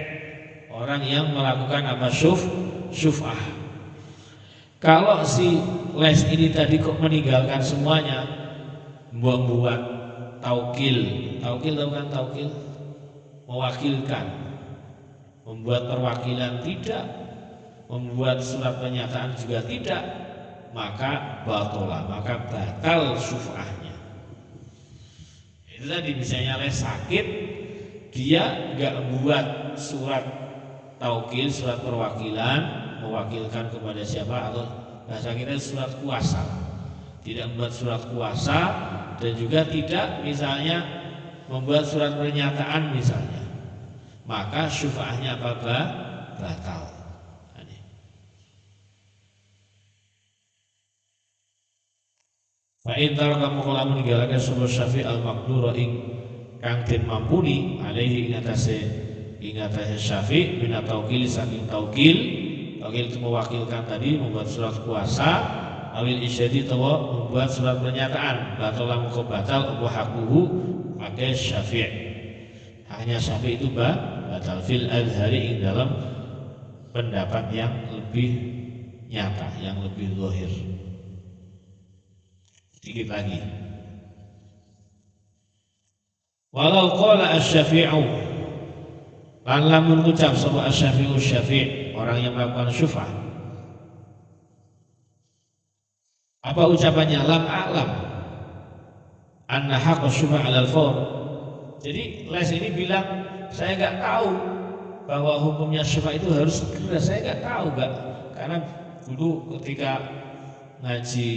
orang yang melakukan apa? Syuf'ah. Kalau si les ini tadi kok meninggalkan semuanya, membuat taukil. Taukil tahu kan taukil? Mewakilkan. Membuat perwakilan tidak, membuat surat pernyataan juga tidak, maka batal syuf'ahnya. Itu tadi misalnya les sakit, dia nggak buat surat taukil, surat perwakilan, mewakilkan kepada siapa, atau bahasa kita surat kuasa, tidak membuat surat kuasa, dan juga tidak misalnya membuat surat pernyataan misalnya, maka syuf'ahnya apa? Batal. Fa'in taraka mukalla meninggalkan sapa Syafi' al-maqdura ing kang den mampuni alaihi ingatase Syafi' min taukil saking taukil itu mewakilkan tadi, membuat surat kuasa, awil isyadi tawa membuat surat pernyataan, batalah muka batal apa hakuhu pakai Syafi'. Hanya Syafi' itu batal fil adhari ing dalam pendapat yang lebih nyata, yang lebih zahir. Sedikit lagi. Walau qala asy-Syafi'u, lan lamun ngucap sapa asy-Syafi'u Syafi', orang yang melakukan syuf'ah, apa ucapannya? Lam a'lam anna haqqa syuf'ah 'alal fawr. Jadi les ini bilang, saya enggak tahu bahwa hukumnya syuf'ah itu harus segera. Saya enggak tahu, enggak. Karena dulu ketika ngaji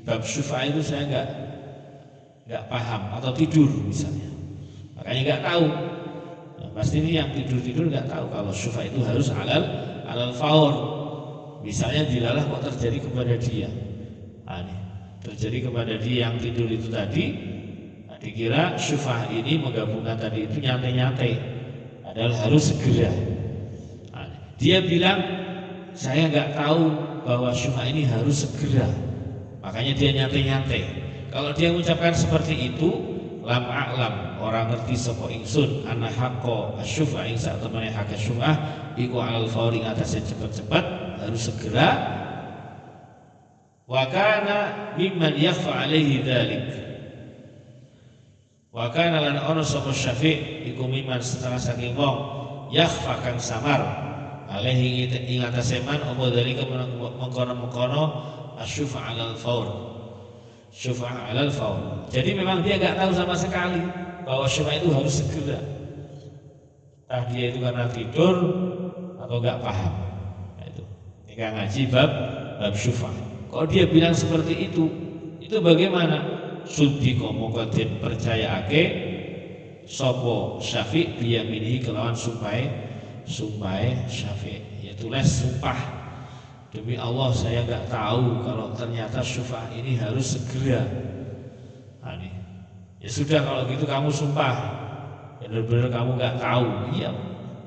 bab syuf'ah itu saya enggak paham, atau tidur misalnya, makanya enggak tahu. Nah, pasti ini yang tidur enggak tahu kalau syuf'ah itu harus alal faur. Misalnya dilalah kok terjadi kepada dia, terjadi kepada dia yang tidur itu tadi, dikira syuf'ah ini menggabungkan tadi itu nyantai-nyantai, padahal harus segera. Dia bilang saya enggak tahu bahwa syuf'ah ini harus segera, makanya dia nyantai-nyantai. Kalau dia mengucapkan seperti itu, lam a'lam, orang ngerti sapa ingsun, anna haqqo asyuf'ah ing sak temene hak syuf'ah iku alal fauri atasnya cepat-cepat, harus segera. Wa kana mimman yakhfa alaihi dzalik. Wa kana lan ono sapa Syafi' iku mimman setengah saking wong yakhfa kang samar alaihi ing atase man apa dzalika mengkono-mengkono asyuf'ah alal faur. Syuf'ah alal faur. Jadi memang dia enggak tahu sama sekali bahwa syuf'ah itu harus segera. Entah dia itu karena tidur atau enggak paham. Nah, itu. Ketika ngaji bab syuf'ah. Kalau dia bilang seperti itu bagaimana? Suddiqa mongko den percayaake sapa Syafi' biyaminihi kelawan sumpahe Syafi', yaitu les sumpah, demi Allah saya enggak tahu kalau ternyata syuf'ah ini harus segera. Ya sudah, kalau gitu kamu sumpah, benar-benar kamu enggak tahu. Iya,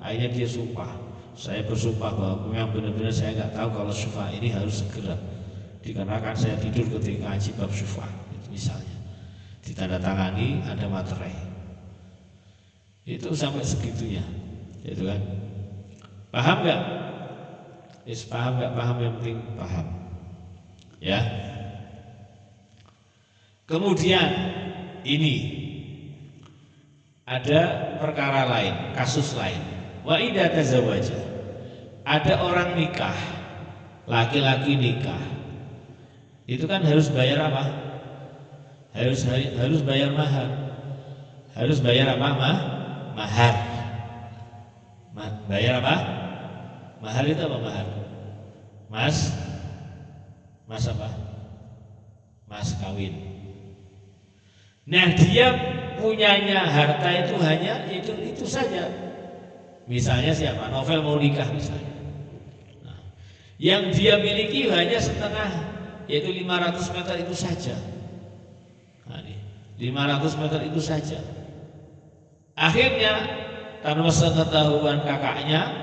akhirnya dia sumpah, saya bersumpah bahwa memang benar-benar saya enggak tahu kalau syuf'ah ini harus segera, dikarenakan saya tidur ketika ngaji bab syuf'ah. Itu misalnya ditandatangani, ada materai. Itu sampai segitunya, gitu kan? Paham nggak? Paham nggak? Paham, yang penting paham. Ya. Kemudian ini ada perkara lain, kasus lain. Wa idza tazawwaja, ada orang nikah, laki-laki nikah, itu kan harus bayar apa? Harus bayar mahar. Harus bayar apa? Mahar. Bayar apa? Mahar itu apa mahar? Mas apa? Mas kawin. Nah, dia punyanya harta itu hanya itu saja. Misalnya siapa? Novel mau nikah misalnya. Nah, yang dia miliki hanya setengah, yaitu 500 meter itu saja. Nah, 500 meter itu saja. Akhirnya tanpa sepengetahuan kakaknya,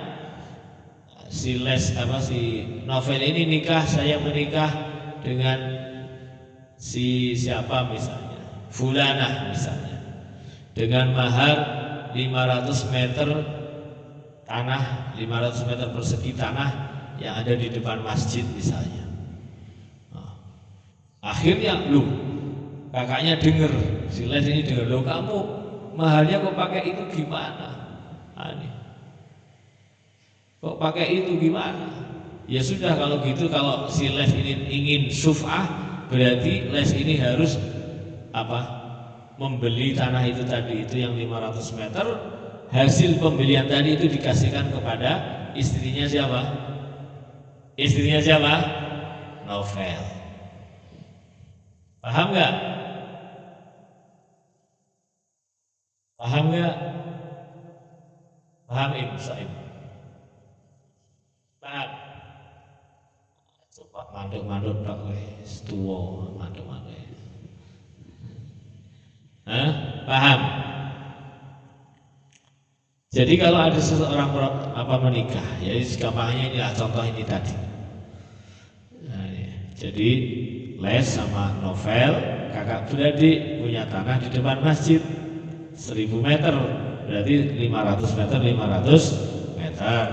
si Novel ini nikah, saya menikah dengan si siapa misalnya, Fulanah misalnya, dengan mahar 500 meter tanah, 500 meter persegi tanah yang ada di depan masjid misalnya. Nah, akhirnya kakaknya dengar, si Les ini dengar, kamu mahalnya kok pakai itu gimana? Kok pakai itu gimana? Ya sudah, kalau gitu, kalau si Les ini ingin syuf'ah, berarti Les ini harus membeli tanah itu tadi, itu yang 500 meter. Hasil pembelian tadi itu dikasihkan kepada istrinya siapa? Istrinya siapa? Novel. Paham nggak? Paham nggak? Paham Ibu Saim? Paham? Coba manduk tak wis tuwa, manduk. Paham? Jadi kalau ada seseorang menikah, ya gampangnya inilah contoh ini tadi. Nah, jadi Les sama Novel, kakak beradik, punya tanah di depan masjid 1000 meter, berarti 500 meter.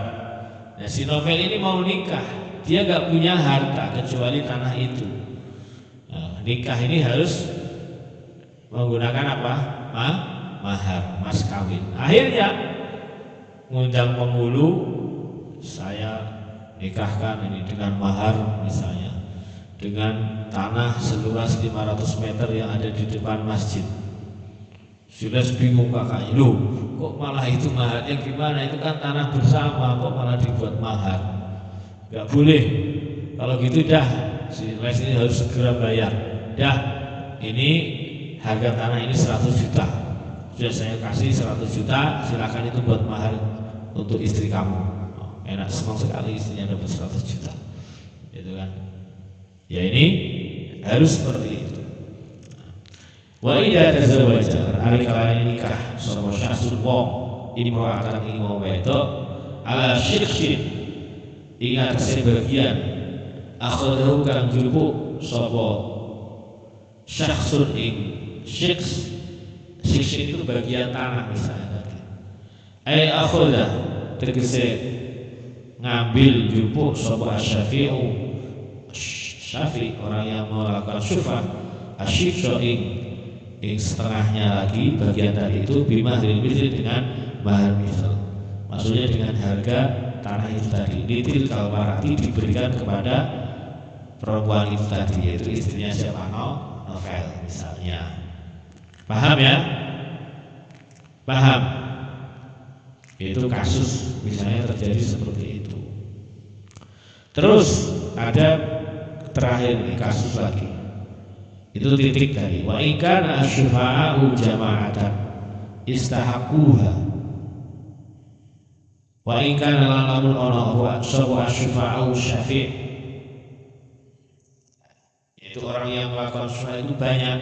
Nah, si Novel ini mau nikah, dia nggak punya harta kecuali tanah itu. Nah, nikah ini harus menggunakan apa? Mahar, mas kawin. Akhirnya ngundang penghulu, saya nikahkan ini dengan mahar misalnya, dengan tanah seluas 500 meter yang ada di depan masjid. Sudah bingung kakaknya, kok malah itu maharnya gimana? Itu kan tanah bersama, kok malah dibuat mahar? Gak boleh. Kalau gitu dah, si Les ini harus segera bayar. Dah, ini harga tanah ini 100 juta. Sudah saya kasih 100 juta, silakan itu buat mahar untuk istri kamu. Enak, senang sekali istrinya dapat 100 juta. Gitu kan. Ya, ini harus seperti itu. Wa idza tazawwaja, ari kalane nikah sapa syakhsul wong imra'atan ing wong wedok ala syikhsin ing atase bagian akhadahu kang jupuk sapa syakhsun ing syikhsin itu bagian tanah misalnya tadi. Ai akhadha tegese ngambil jupuk sapa syafi orang yang melakukan syuf'ah asyikso ing setengahnya lagi bagian tadi itu bimahrin misli dengan mahar misal, maksudnya dengan harga tanah itu tadi. Litil kalwarati diberikan kepada perempuan itu tadi, yaitu istrinya siapa? Novel misalnya. Paham ya? Paham? Itu kasus misalnya terjadi seperti itu. Terus ada terakhir nih, kasus lagi. Itu titik tadi. Wa ikana asyufa'u jama'atan istahaquha. Wa ikana lamun ono wa sapa asyufa'u syafi'. Itu orang yang melakukan syufa'ah itu banyak.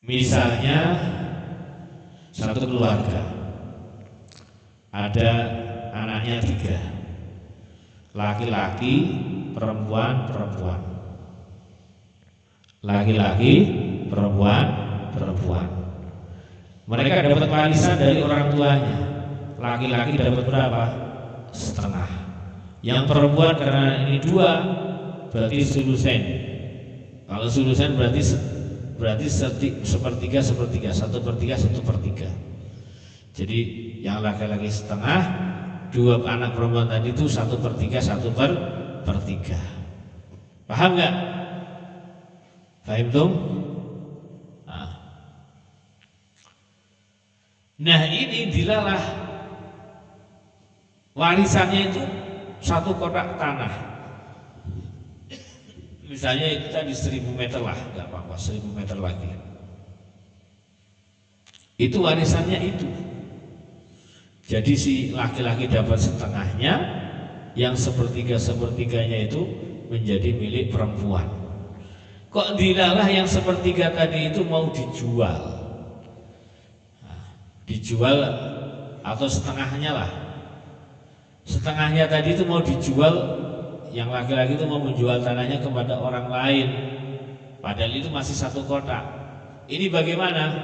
Misalnya satu keluarga ada anaknya 3. Laki-laki, perempuan. Laki-laki, perempuan. Mereka dapat warisan dari orang tuanya. Laki-laki dapat berapa? Setengah. Yang perempuan karena ini 2 berarti sulusen. Kalau sulusen berarti berarti sepertiga sepertiga, 1/3 1/3. Jadi yang laki-laki setengah, 2 anak perempuan tadi itu 1/3 1/3. Paham nggak? Paham tuh? Nah ini dilalah warisannya itu 1 kotak tanah. Misalnya itu tadi 1000 meter lah, nggak apa-apa, 1000 meter lagi. Itu warisannya itu. Jadi si laki-laki dapat setengahnya, yang sepertiganya itu menjadi milik perempuan. Kok dilalah yang sepertiga tadi itu mau dijual? Dijual atau setengahnya lah. Setengahnya tadi itu mau dijual, yang laki-laki itu mau menjual tanahnya kepada orang lain, padahal itu masih 1 kotak. Ini bagaimana?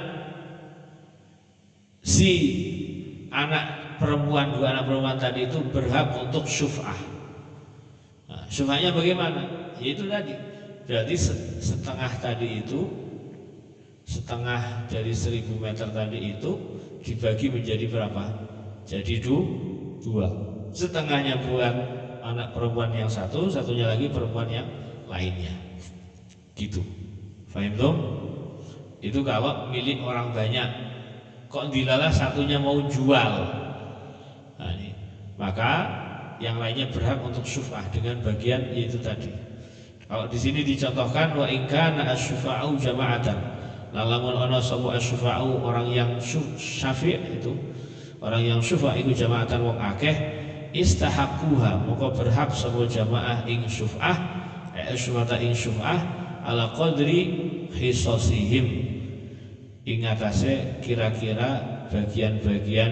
Si anak perempuan, 2 anak perempuan tadi itu berhak untuk syuf'ah. Nah, syuf'ahnya bagaimana? Yaitu tadi, berarti setengah tadi itu, setengah dari 1000 meter tadi itu dibagi menjadi berapa? Jadi 2. Setengahnya buat anak perempuan yang satu, satunya lagi perempuan yang lainnya. Gitu. Paham tuh? Itu kalau milik orang banyak. Kok dilalah satunya mau jual? Nah, ini. Maka yang lainnya berhak untuk syuf'ah dengan bagian itu tadi. Kalau di sini dicontohkan wa in kana asy-syufa'u jama'atan. Lamun ana sapa asy-syufa'u orang yang syafi' itu, orang yang syufa' itu jama'atan wong akeh, istahaquha moko berhak sapa jamaah ing syuf'ah syuf'ata ing syuf'ah ala qadri hisasihim ing atase kira-kira bagian-bagian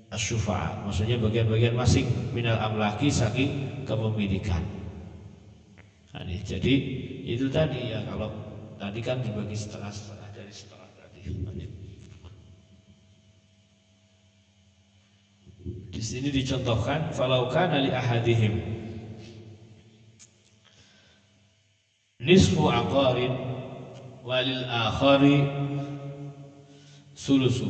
asyufa'ah, maksudnya bagian-bagian masing minal amlaki saking kepemilikan. Nah, jadi itu tadi ya, kalau tadi kan dibagi setengah-setengah dari setengah tadi. Di sini dicontohkan falau kana li ahadihim nisfu aqarin walil akhari sulusu.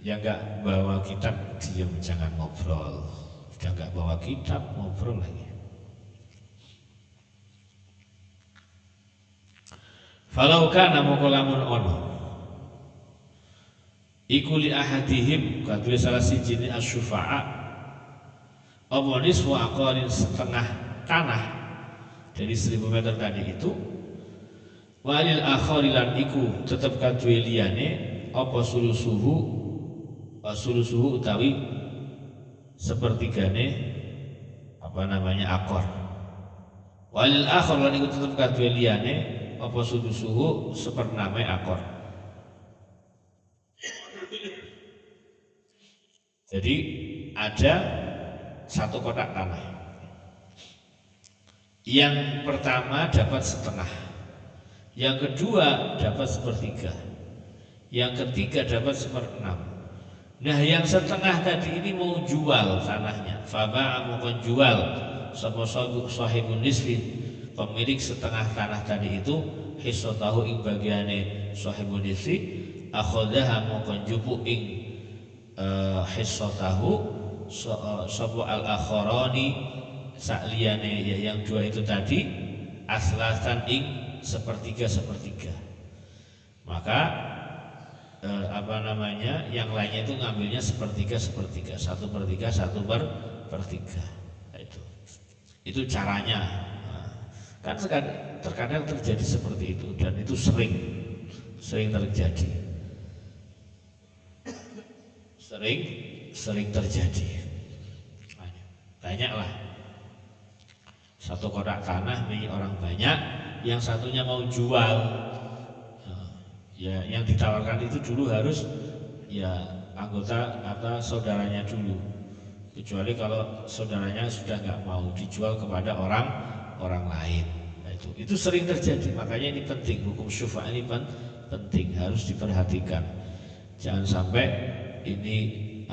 Ya enggak bawa kitab diam, jangan ngobrol. Udah enggak bawa kitab, ngobrol lagi. Falau kana moko lamun ono iku li ahadihim kadue salah siji ni asyufa'a apa nisfu aqarin setengah tanah dari 1000 meter tadi itu, walil akhari lan iku tetep kadue liyane apa sulusuhu utawi sepertigane akor. Walil akhar lan iku tetep kadue liyane apa sulusuhu sepername akor. Jadi ada 1 kotak tanah. Yang pertama dapat setengah, yang kedua dapat 1/3, yang ketiga dapat 1/6. Nah yang setengah tadi ini mau jual tanahnya. Faba'a mukon jual sapa sahibun nisfi, pemilik setengah tanah tadi itu, hissatahu ing bagiane sahibun nisfi, akhodaha mukon jupu ing hissatahu sapa al-akharani sakliyane yang 2 itu tadi aslasan ing 1/3. Maka yang lainnya itu ngambilnya 1/3 1/3 nah, itu caranya. Kan terkadang terjadi seperti itu, dan itu sering terjadi. Sering terjadi. Banyaklah 1 kotak tanah milik orang banyak, yang satunya mau jual. Ya, yang ditawarkan itu dulu harus ya anggota atau saudaranya dulu. Kecuali kalau saudaranya sudah nggak mau, dijual kepada orang lain. Nah, itu sering terjadi. Makanya ini penting, hukum syufa' ini penting, harus diperhatikan. Jangan sampai ini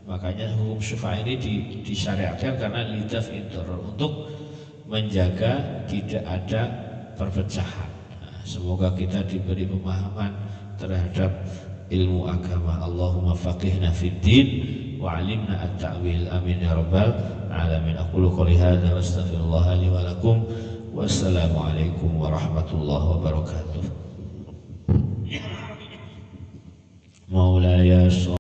makanya hukum syufa' ini disyariatkan karena lidaf intor, untuk menjaga tidak ada perpecahan. Nah, semoga kita diberi pemahaman terhadap ilmu agama. Allahumma faqihna fid din wa 'allimna at-ta'wil. Amin ya rabbal alamin. Aqulu qouli hadza wa astaghfirullah li wa lakum. Wassalamualaikum warahmatullahi wabarakatuh. Maulaya